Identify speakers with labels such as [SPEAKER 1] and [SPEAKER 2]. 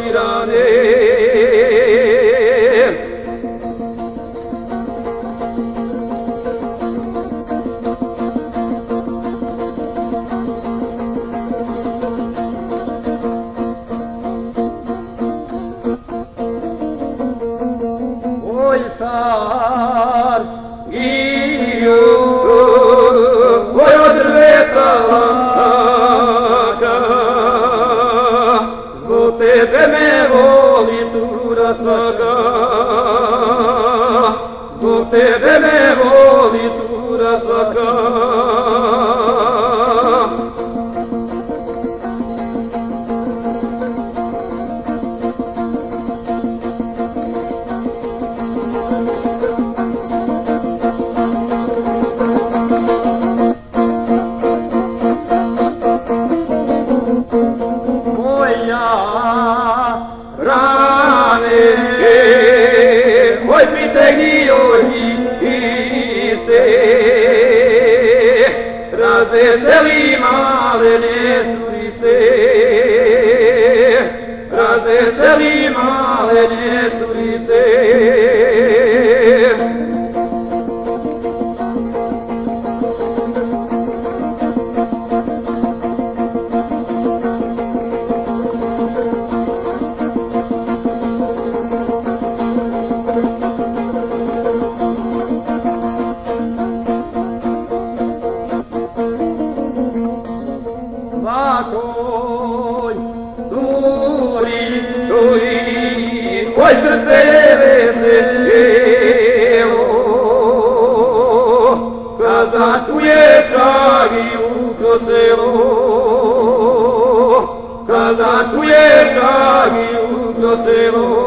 [SPEAKER 1] odirane. Oj sad io oj od drveta lača, zbog tebe me voli cura svaka, zbog tebe me voli cura svaka. Rane, oj pritegni očice, razveseli malene curice, razveseli malene curice. Svakoj curi oj srce veselo, kada čuješ šagi u koselo, kada čuješ šagi u koselo.